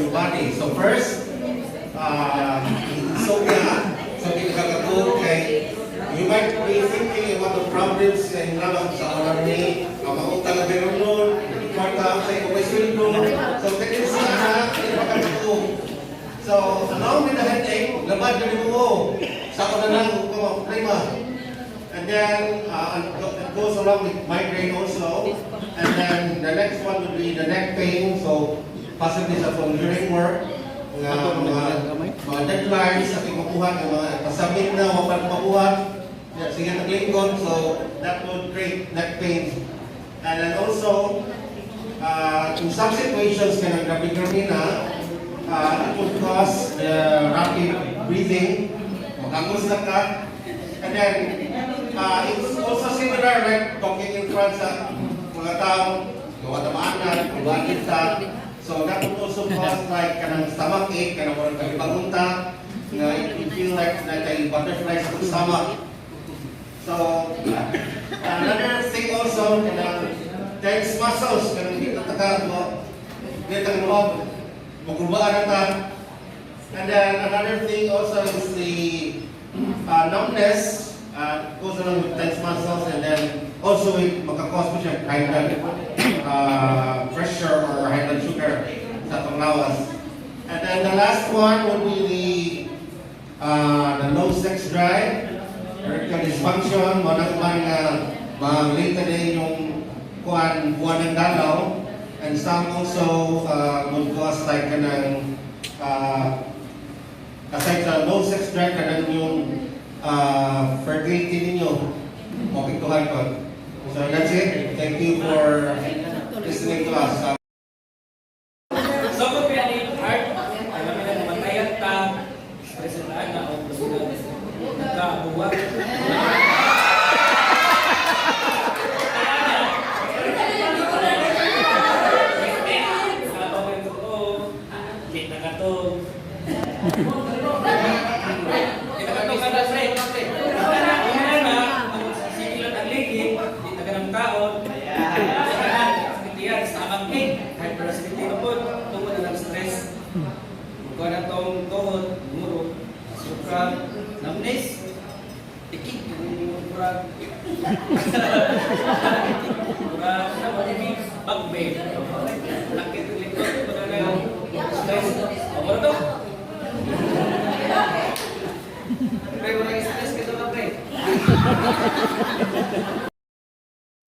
your body. So first, insomnia, so kinakagato kay you might be thinking about the problems in labang sa oras ni, mautang na meron nun, kwarta sa ikaw may sweldo. So ganyan siya na, kinakagato. So along with the headache, labad na mo sa ko na lang kung problema. And then it goes along with migraine also. And then the next one would be the neck pain. So possibly sa from during work, mga deadlines sa kinukuha, mga pasabit na wapan mabuhat, sige naglingkod, so that would create neck pain. And then also, in some situations, grabe na, it would cause rapid breathing, magangos na ka, and then it's also similar like talking in front sa mga tao, gawa tamaanan, kumalit sa. So that would also cause like kanang stomach ache, kanang walang kalibangunta, na you feel like a butterfly sa stomach. So another thing also, kanang tense muscles, kanang hindi nataka mo, hindi nataka mo, magulbaan na. And then another thing also is the numbness. Goes along with tense muscles, and then also it makakos mo siya high blood pressure or high blood sugar sa panglawas. And then the last one would be the low sex drive, erectile dysfunction, manang late na din yung buwan ng dalaw, and some also would cause like kanang aside sa low sex drive, kanang yung fertility ninyo, mapiktuhan ko. So that's it. Thank you for listening to us. So kung pinanay heart, alam mo na namatayan ka, presentaan na o nagkabuwag. Kung na itong tuhod, muro, suprag, numbness, tikik, murag, bagbay, lakit ng likod, stress, o muro to? Pre, walang stress ka ito na pre.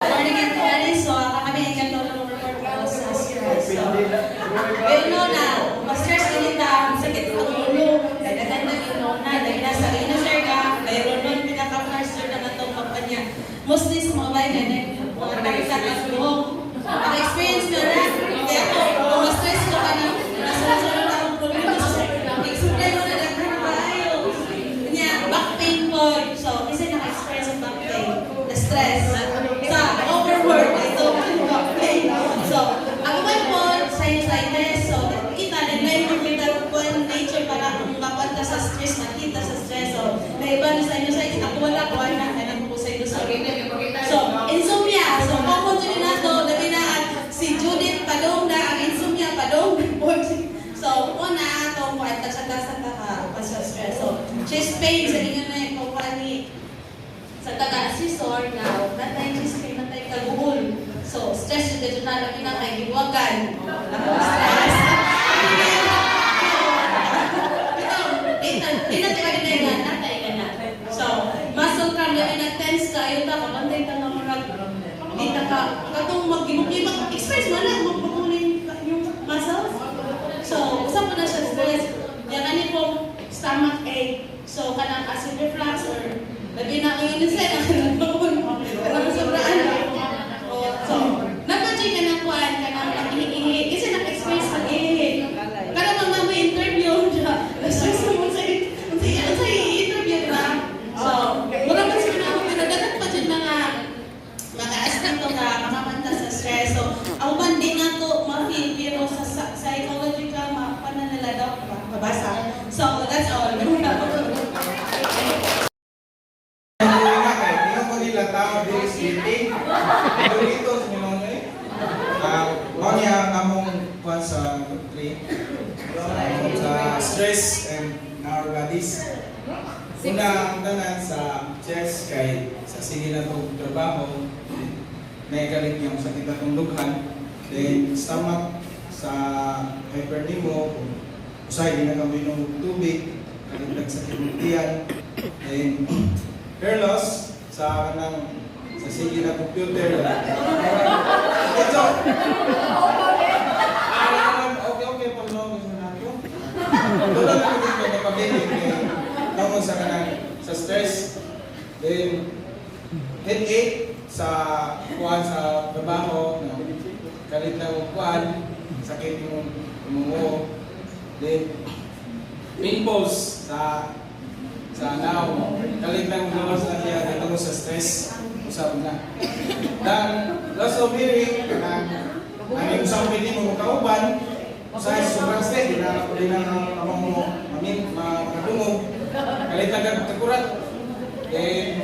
Morning and morning, so kami ang ganito ng report ko sa stress. So, well, no na, ma-stress ka nita, sakit ang ulo, dagdagan na inuna, dahil nasa sir ka, mayroon nun pinaka-master na itong kampanya. Mostly sa mobile, mga nakita ka buhok. Ang experience ko na, kaya kung ma-stress ko ka na, nasa-sunod akong problema, explain mo na dagdagan tayo. Kanya, back pain po. So, kasi naka-experience ang back pain, na stress. Sa overwork, ito, back pain. So, ako man po, sinusitis. So, kita na yung nature para mapunta sa stress, makita sa stress. So, may iba na sinusitis. Ako wala ko, anak ko sa ito. So, insomnia. So, common to na ito, labi na si Judith Padong na ang insomnia Padong. So, una itong kwenta sa ka sa stress. So, chest pain, sa inyo na yung kumpani sa taga-assessor na natay chest pain, natay kaguhol. So, stress yung dito na lang kay giwagan. Stress. Tinatay ka na, natay ka na. So, muscle cramp, labi na tense ka, ayun ta, kapantay ka nga marag. Hindi ka, katong mag-express mo na, magpapulin yung muscles. So, usap mo na siya stress. Yan, ano pong stomach ache. So, kanang acid reflux or labi na kayo na sila, kanang sobraan. So, nagpa-check ka ng kuhan, kanang nag-ihi-ihi. Kasi nag-express mag-ihi. Para mga may interview, na-stress mo sa interview na. So, wala pa siya na ako, pero dapat pa dyan mga askan to ka, makamanta sa stress. So, ang bandi nga to, ma-feel, pero sa psychological, pananala daw, mabasa. So, that's all. Tao di sleeping. Dito sa mga mga among kuan sa country. sa stress and our bodies. Una ang tanan sa chest kay sa sige na itong trabaho, naikalit niyang sakit atong dughan. Then stomach sa hypernemo, usay di na kami ng tubig, kalit sakit ng tiyan. Then hair loss sa kanang sa sige na computer. Ito. Okay, pag-logos na nato. Doon na natin ito napabilig tungkol sa kanang sa stress. Then headache sa kuwan sa trabaho, kalit na kuwan, sakit yung umungo. Then pimples sa now, kalit na umungo sa niya tungkol sa stress. Usap na. Dan loss of hearing, ang isang pwede mo kauban, sa sobrang stress, di na amang mo, makadungog, kalit na kakurat. Then,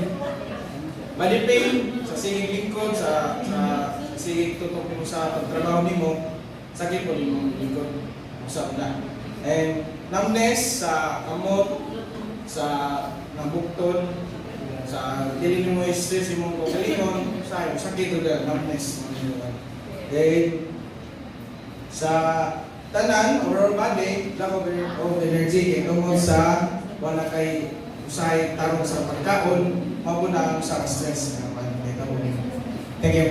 body pain, sa sigig lingkod, sa sigig tutok mo sa pagtrabaho mo, sakit po din mo lingkod, usap na. And numbness sa kamot, sa nabukton, sa dili mo stress mo ko kalimon, sa sakit ulit, numbness. Then, sa tanan, overall body, lack of energy, kaya tungkol sa wala kay usay tarong sa pagkaon, mabuna sa stress na thank you.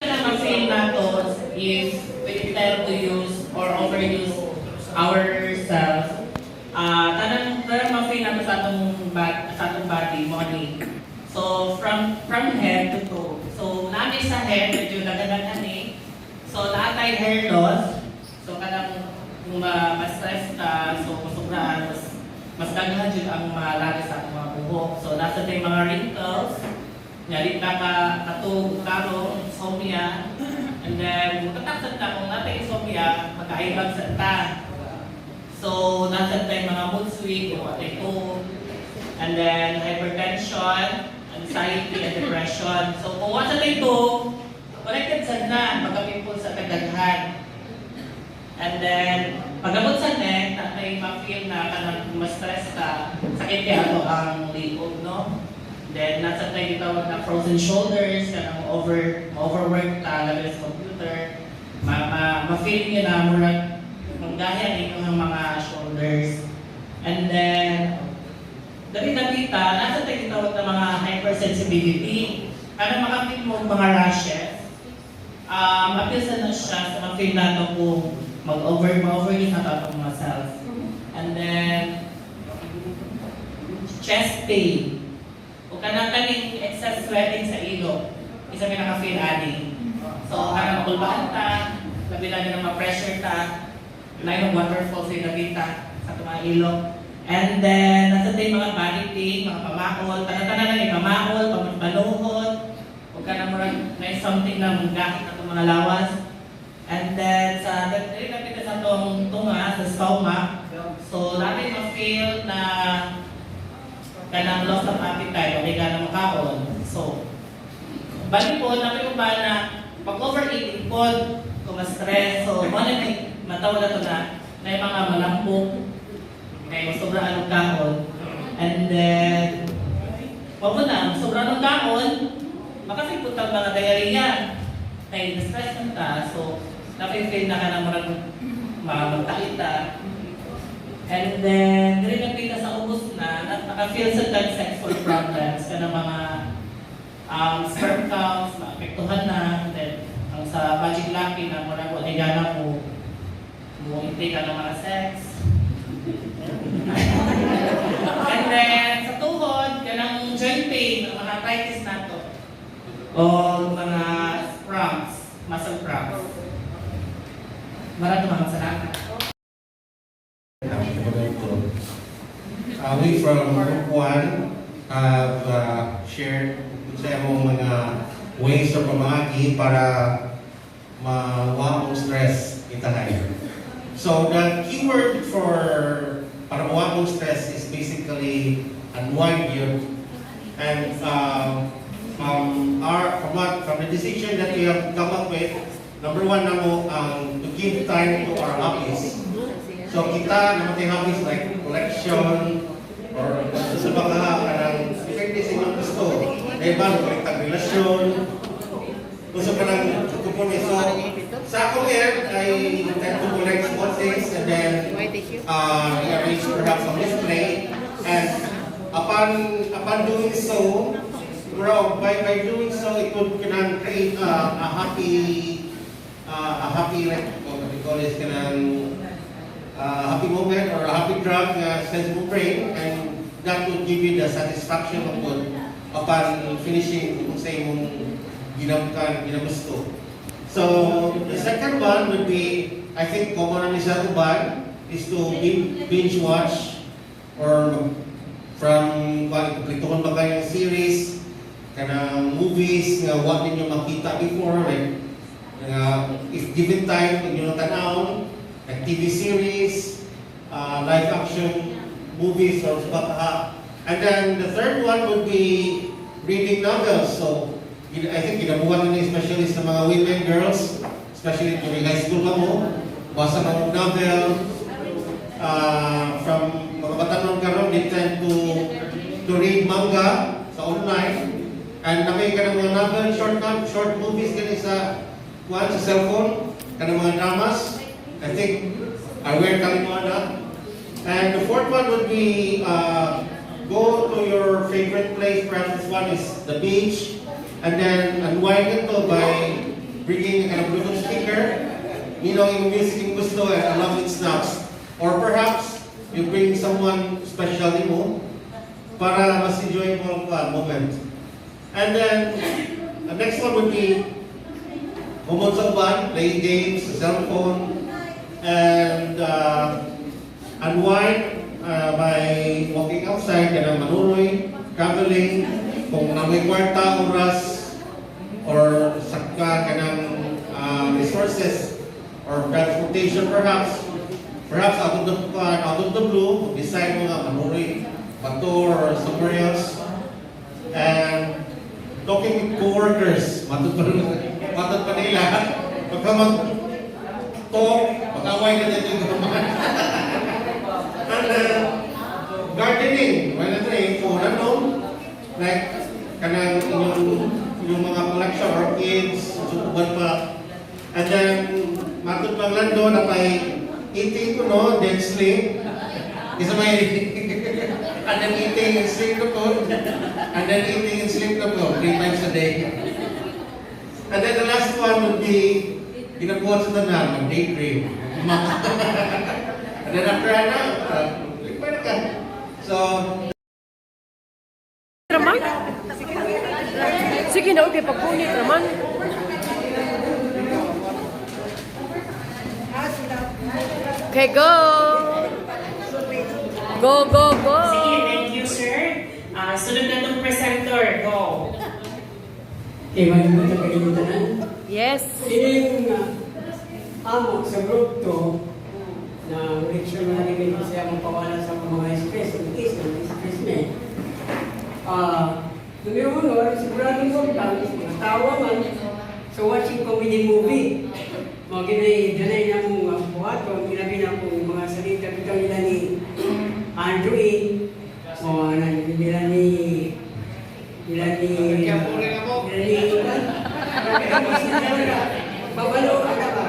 Ang nato is we tend to use or overuse ourselves. Tanang ma-feel nato sa atong body mo ani. So from head to toe. So namin sa head medyo dagdagan ani. So naatay hair loss. So kanang ma-stress ka, so sobrang mas daghan jud ang malagi sa atong mga buhok. So nasa tay mga wrinkles, nyari ka katog karo insomnia, and then mutataksan ka kung natay insomnia, magkaibag sa ta. So nasa tay mga mood swing, kung atay to, and then hypertension, anxiety, and depression. So kung wala tay to, connected sa na, magkapimpol sa kadaghan. And then, pagabot sa neck, ay ma-feel na kanang ma-stress ka, sakit kaya ito ang liog, no? Then, nasa tayo tawag na frozen shoulders, kanang overwork ka, labi sa computer, ma-feel niya na murag manggayan yung mga shoulders. And then, dali-dalita, nasa tayo tawag na mga hypersensitivity, kanang makapit mo mga rashes, mapilsa na siya sa ma-feel nato kung mag-overuse na tatong mga cells. And then, chest pain. O kanang kaning excess sweating sa ilong, isa may naka-feel ani. So, kanang makulbahan ta, labi na ng ma-pressure ta, na yung waterfall sa ilabita sa mga ilong. And then, nasa tayo mga body pain, mga pamakol, tanang-tanang na yung pamakol, pamaluhod, o kanang may something na manggahit na itong mga lawas. And then, sa dagdag sa itong tunga, sa stomach, so natin ma-feel na kanang loss of appetite, o hindi ka na makaon. So, bali po, namin ba na pag-overeating po, kung ma-stress, so may matawa na ito na yung mga malampok, may sobrang anong kaon. And then, wag mo na, sobrang anong kaon, makasipot ang mga diarrhea. Kaya na-stress mo ka, so napifeel na ka ng magtakita. And then, nilagay ka sa ubos na, nakafeel sa sexual problems ka ng mga sperm counts, maapektuhan na. And then, ang sa magic lucky na muna ko, nagana mo, intake ka ng mga sex. And then, sa tuhod, ka ng joint pain, ng mga arthritis na to. O mga cramps, muscle cramps. Maraming mga salamat. We from Group 1 have shared sa among mga ways of pamagi para mawala ang stress itahay. So the keyword for para mawala ang stress is basically unwind yun. And from the decision that we have come up with, number one na mo, to give time to our hobbies. So kita naman tayo hobbies like collection, or sa baka kanang depende sa inyong gusto. Kaya ba, kolektang relasyon, gusto ka ng kukunin. So, sa akong end, I tend to collect small things and then rearrange perhaps on display. And upon doing so, by doing so, it would can create a happy like what we call this happy moment or a happy drug sense mo brain, and that would give you the satisfaction of good upon finishing kung sa imong ginagusto. So the second one would be, I think common ni sa uban, is to binge watch or from kumpletuhan ba kayong series kanang movies nga wa ninyo makita before, like if given time inyo na tanawon, like TV series, live action movies or baka. And then the third one would be reading novels. So I think ginabuhat nila especially sa mga women, girls, especially during high school pa mo, basa mga novel. From mga batanon karon, they tend to read manga sa online. And namay ka ng mga novel, short movies ganun sa cellphone, ka ng mga dramas. I think aware ka rin mga na. And the fourth one would be go to your favorite place. Perhaps this one is the beach, and then unwind ito by bringing a Bluetooth speaker, yung music yung gusto along with snacks. Or perhaps you bring someone special mo para mas enjoy mo ang moment. And then the next one would be humod sa uban, playing games, cellphone, and unwind by walking outside, kanang manunoy, traveling, kung namoy kwarta, oras, or sakka kanang resources, or transportation perhaps out of the blue, decide mo nga manunoy, bato, or somewhere else. And talking with co-workers, matod pa nila, pagka mag-talk, mag-away na dito yung gaman. And gardening, wala na kung ano, like, kanang yung mga collection, orchids, sukuban pa. And then, matod pang lando na may eating ko, no, then sleep. Isa may and then eating and sleep na po. And then eating and sleep na po, 3 times a day. And then the last one would be, ginabuhat sa tanan, mag-daydream. And then after likpan ka. So, Raman? Sige na, okay, pagpunit, Raman. Okay, go! Go, go, go! Sige, thank you, sir. Sunod na itong presenter. Go. Iwan mo ito kalimutan. Yes. Sino yung amo sa group to na make sure na nagiging siya magpawala sa mga stress, in case ng stress na eh. Numero uno, siguradong sometimes, tawa man sa watching comedy movie. Mga ginay na mong buhat o ginabi na mong mga salita bitaw nila ni Andrew E. O nila ni babalo ka na ba?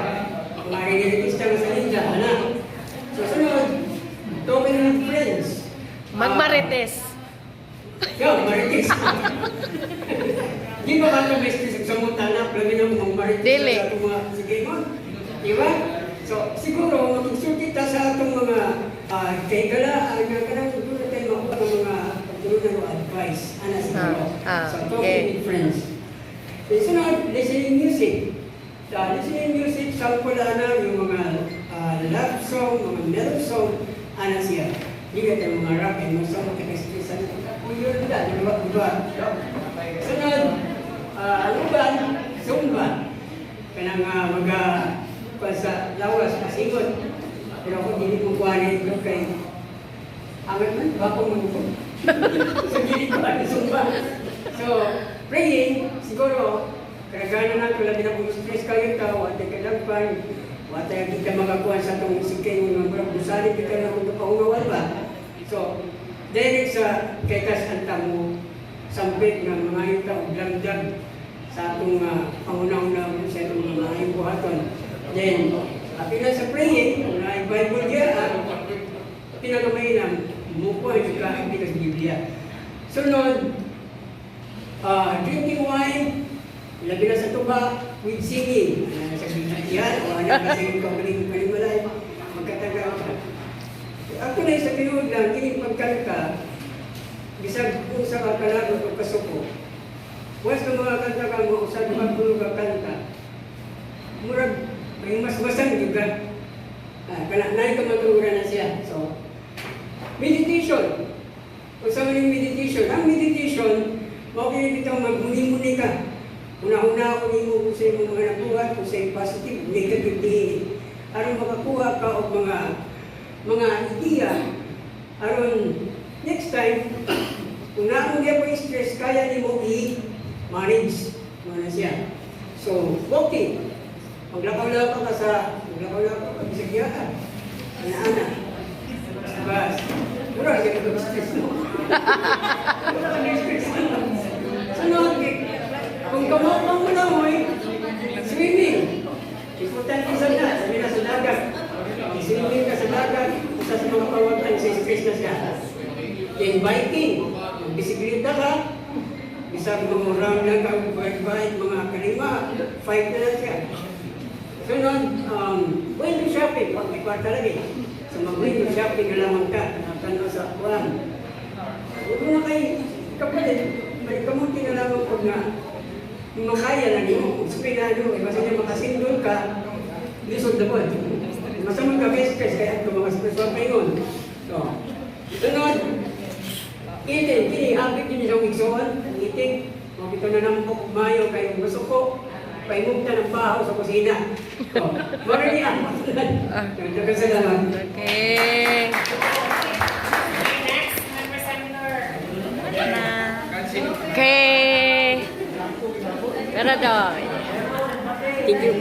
Makikiligis ka sa ninja, anak. So sunod, talking with friends. Magmarites. Marites. Di ba ba ito may sa mga tanak, labi na mga marites Dili. sa itong mga sige mo? Diba? So siguro, magiging kita sa itong mga kaigala, kanang siguro tayo makuha ng mga pagtulungan o advice. Ana siguro. So talking okay. with friends. Sunod, listening music. Listening music, sample na yung mga love song, mga mellow song, ana siya. Hindi ka mga rock and mga song mag-expressan. Kung yun na, diba? Sunod, alugan, zumba. Kanang sa lawas, pasigot. Pero kung hindi ko kuhanin ito kay amat man, bako mo ito. So, hindi ko zumba. So, praying, siguro, Kaya na tulad na kung stress kayo ka, watay ka lagpan, watay kita makakuha sa itong sikay mo ng busali kita na kung kaunawal ba. So, direct sa kekas anta mo, sampit ng mga yuta o glamdag sa atong pangunaw-unaw sa itong mga buhaton. Then, apila sa praying, kung na Bible diya, pinagamainam, mukha yung kain sa Biblia. Sunod, drinking wine, labi na sa tuba, with singing. Sa Biblia, o anak kasi yung kapaling-palimalay, magkataga ka. Ako na sa pinuod lang, kining pagkanta, bisag kung sa kakalagot o kasuko. Once na mga kanta ka, mausad magpulog ka kanta, murag, may mas-masan juga. Nai ka matulura na siya. So, meditation. Kung sa maning meditation, ang meditation, maukin itong magmuni-muni ka. Una-una ako nimo kung sa imong mga nabuhat, kung sa positive, negative thinking. Aron makakuha ka o mga idea. Aron next time, kung naamong niya po stress, kaya ni mo i-manage mo na siya. So, walking. Maglakaw-lakaw ka sa, bisagyaan. Ana-ana. Bas. Mura, siya ka stress mo. Mura ka stress mo. Sunod, kung kamukha mo na mo'y swimming. Importante sa na, sabi na sa dagat. Swimming ka sa dagat, isa sa mga pawagtan, sa stress na siya. Then biking, bisikleta ka, bisag mga round lang ka, bike, mga kalima, 5 na lang siya. Sunod, window shopping, pag may kwarta lagi. So mag-window shopping na lamang ka, nakatanaw sa akuan. Huwag mo na kayo, kapalit, may kamunti na lamang pag na makaya lang yung spinado, basta niya makasindol ka, lisod na po. Masamang ka best press, kaya ito mga speswag na yun. So, sunod, kini, habit din isang igsoon, itik, makita na ng mayo kayo gusto ko, paimugta ng baho sa kusina. So, marami ang nagkasalaman. Okay. Next, member seminar. Okay. Perador. Thank you.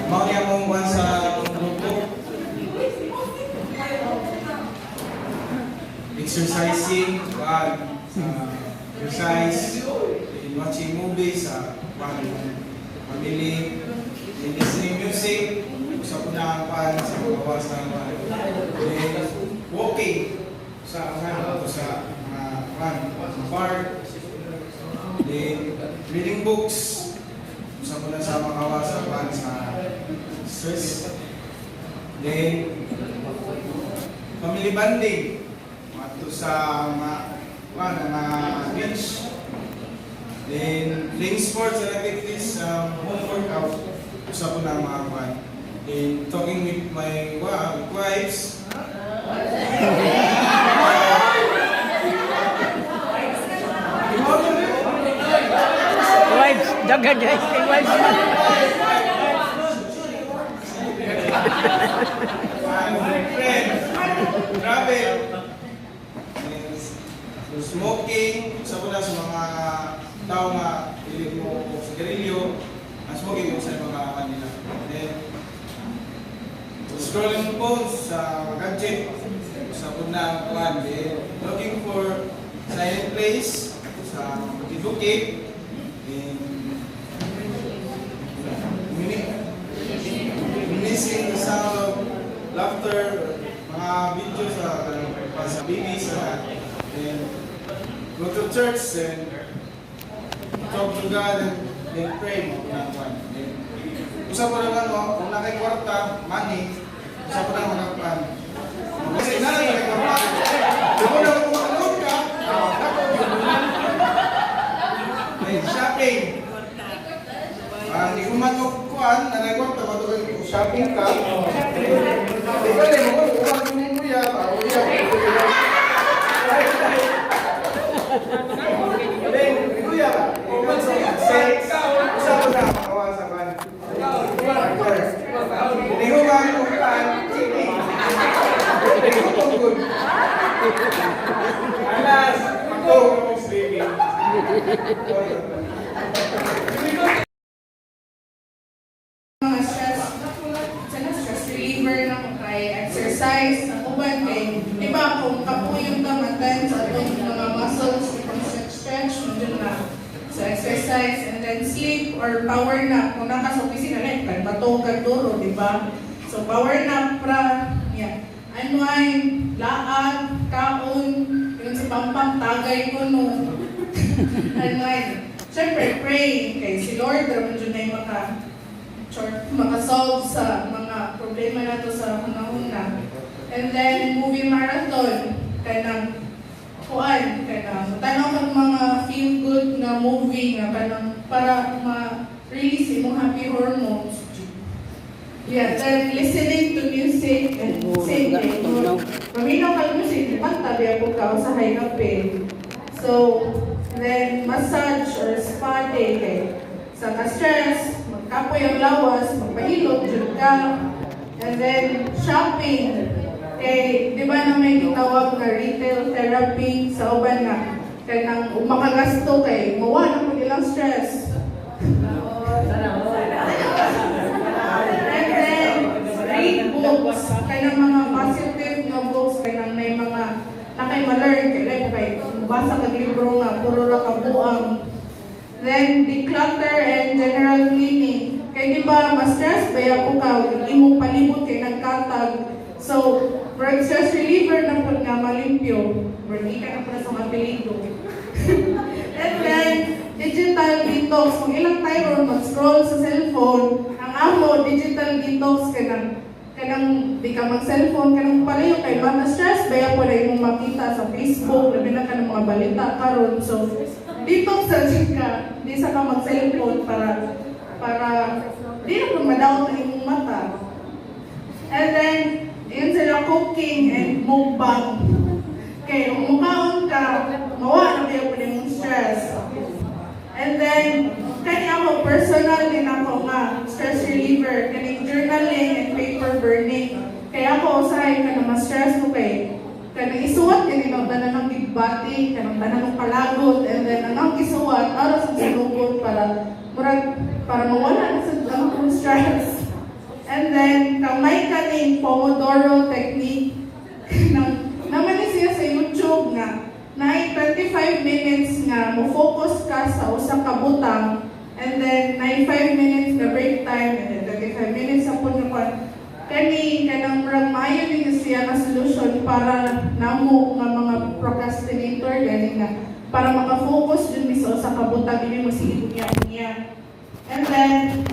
Mao niya mong kuhan sa grupo. Exercising, exercise, watching movies, family, listening music, sa unang kuhan sa pagbawas ng walking sa park, reading books, sa muna sa makawasan sa stress. Then, family bonding, mato sa mga beach. Then, playing sports and activities, home workout, sa muna mga kwan. Then, talking with my wives. Wives, dagan guys, kay wives. Friends, travel, smoking, sa muna sa mga tao nga pilit mo sigarilyo, ang smoking mo sa mga kanila. Then, scrolling phones sa gadget, sa muna kuhan. Then, looking for silent place, sa bukid-bukid. Missing the sound of laughter, mga videos sa babies, and go to church and talk to God and then pray mo. Usa pa lang kung nakay kwarta, money, usa pa lang mga pan. Kasi na lang nakay kwarta. Kung na kung makalood ka, shopping. Hindi ko matukuan, nanay kwarta, matukuan shopping ka. Ikaw rin mo, kukuhan mo mo ya, Kuya, ikaw sa sex, usa ko na makawasakan. Hindi ko makakuhan, chicken. Hindi ko tungkol. Alas, ako sleeping. Mga stress reliever na ko kay exercise, ang uban kay, di ba kung kapuyong kamatan sa itong mga muscles, itong stretch, medyo na sa exercise, and then sleep or power nap, kung naka sa opisina na, kay bato kag duro, di ba? So power nap pra, yeah. Unwind, laag, kaon, yun si Pampang, tagay ko no. Unwind. Siyempre, pray kay si Lord, ramon dyan na yung makasolve sa mga problema nato sa panahon na. And then, movie marathon, kanang kuan, kanang tanaw kang mga feel-good na movie nga kanang para ma-release imong happy hormones. Yeah, then listening to music and singing. Maminaw ka music, pagtabi ako ka sa high kape. So, then massage or spa day kay sa ka-stress, magkapoy ang lawas, magpahilot, dyan ka. And then, shopping. Eh, di ba na may gitawag na retail therapy sa uban na kaya nang makagasto kay mawa na po nilang stress. And then, read books. Kaya ng mga positive na books, kaya nang may mga nakay ma-learn, kaya basa ka libro nga, puro ra kabuang. Then, declutter and general cleaning. Kaya di ba, ma-stress, baya po ka, imong palibot kay nagkatag. So, for stress reliever na po nga malimpyo, hindi ka na po na sa mapiligo. And then, digital detox. Kung ilang tayo mag-scroll sa cellphone, ang amo, digital detox ka nang di ka mag-cellphone, ka nang palayo kay mata stress, baya po na imong makita sa Facebook, labi na ka ng mga balita karon. So, detox sa ka, di sa ka mag-cellphone para di na po madaot ang imong mata. And then, yun sila cooking and mukbang. Okay, kung mukhaon ka, mawa na kayo po yung stress. And then, kaya ako personal din ako nga, stress reliever, kaning journaling and paper burning. Kaya ako usahay ka na ma-stress ko kay kanang isuwat kini ng tanan ng bigbati, kanang tanan ng palagot, and then anong isuwat aras ang sinugot para mawala na sa akong stress. And then, kamay ka ng Pomodoro technique. Naman siya sa YouTube nga, na 25 minutes nga, mo-focus ka sa usang kabutang, and then, 5 minutes na break time, and then 25 minutes sa punakon. Kanang mayo din siya na solution para namo nga mga procrastinator, gani nga, para makafocus dun sa usang kabutang, hindi mo sige niya. And then,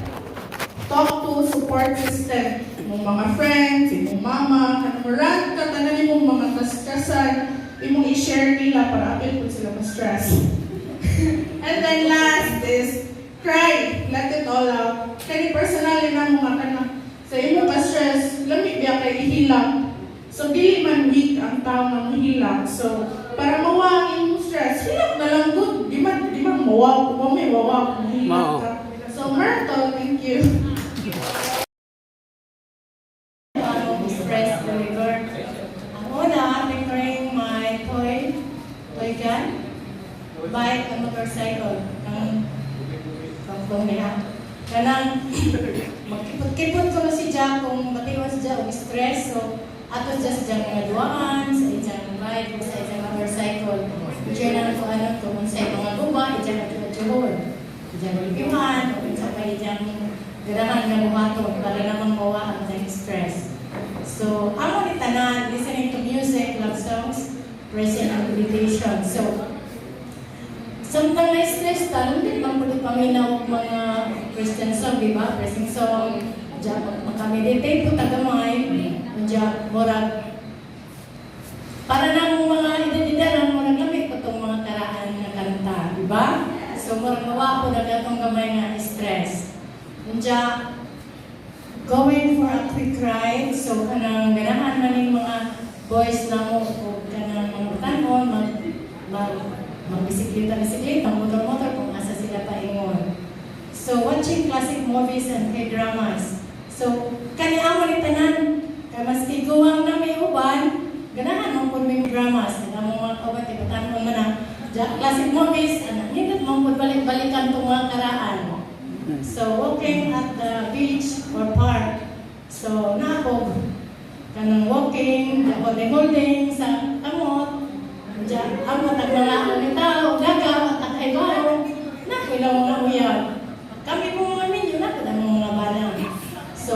talk to support system. Imong mga friends, imong mama, kanang rant ka, tanan imong mga kaskasan, imong i-share nila para apil po sila ma-stress. And then last is, cry. Let it all out. Kani personally na mga kanang sa imong ka-stress, lamig biya kay ihilang. So, dili man weak ang tao na mahilang. So, para mawa ang imong stress, hilak na lang good. Di man mawa, may mawa, mahilang ka. So, Myrtle, thank you. Stress reliever. Ang una, preferring my toy gun, bike, and motorcycle. Ang pagpong niya. Kanang magkipot-kipot ko na si Jack kung batiwas siya o stress. So, ato siya sa diyang mga duwaan, sa ijang bike, sa ijang motorcycle. Diyan na ko kung sa mga guba, ijang na ijang lipiman, o sa pa ijang ganahan na buhaton para namang mawa ang diyang stress. So, ako ni tanan, listening to music, love songs, praise and meditation. So, sometimes na stress, talong din bang pwede paminaw mga Christian song, di ba? Praising song, makameditate po tagamay, morag, para na mga identidad, morag lamig po itong mga karaan na kanta, di ba? So, morag mawa po na itong gamay na stress. Going for a quick ride, so kanang ganahan man yung mga boys na mo, o kanang mga tanon, magbisikleta, motor-motor, kung asa sila paingon. So, watching classic movies and K-dramas. So, kaniya mo ni tanan, kaya maski guwang na may uban, ganahan mo kung may dramas, na mga kabat, ibatan mo man classic movies, hindi mo balik-balikan itong mga karaan. So, walking at the beach or park. So, naako, kanang walking, holding sa kamot, ang matag mga ang tao, gagaw, at ay bayo, nakilaw mga uyag. Kami po mga ninyo, nakilaw mga bana. So,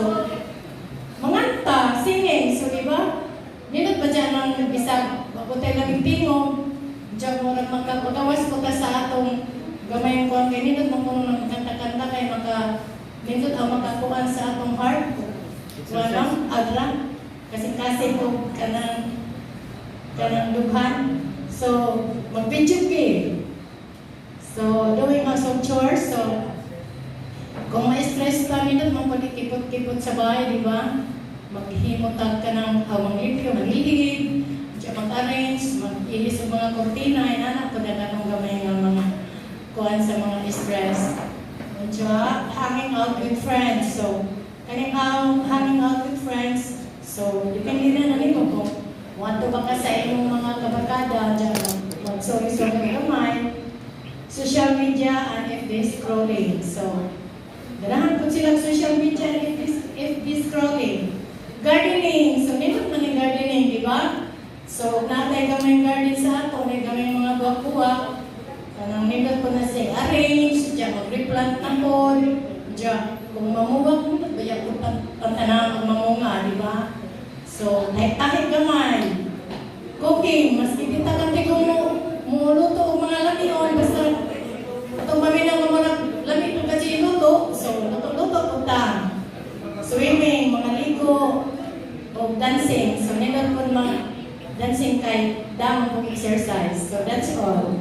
manganta, singing, so diba? Nilot ba dyan ang bisag, bakutay labing tingog, dyan mo magkawas ko ka sa atong gamay ko ang nilot mo kung kanta-kanta kay nilot ang makakuhan sa atong heart. Walang adra, kasi ko kanang dughan. So, mag-video game. So, doing also chores. So, kung ma-stress ka, minut mong pagkikipot-kipot sa bahay, di ba? Maghimotag ka ng manglipyo, maghihig, mag-arrange, mag-ihis sa mga kortina, inanak ko na ganong gamay ng mga kuhan sa mga stress. Hanging out with friends. So, hanging out with friends. So, depende na nito kung wanto ba ka sa inyong mga kabarkada, mag-sorry-sorry kamay, social media, and FB scrolling. So, ganahan po silang social media and FB scrolling. Gardening. So, nito man yung gardening, di ba? So, natay gamay garden sa ato, may gamay mga buwak-buwak. Kanang nito po na siya arrange, diyan mag-replant na po, diyan. Kung mamuwag mo, bayan po pantanang mamunga, di ba? So, kahit gamay. Cooking, maski kita kanti kung muluto o mga lamion, basta itong paminang mga lamion kasi iluto, so luto-luto po ta. Swimming, mga ligo, o dancing. So, nilot po mga dancing kay damang pong exercise. So, that's all.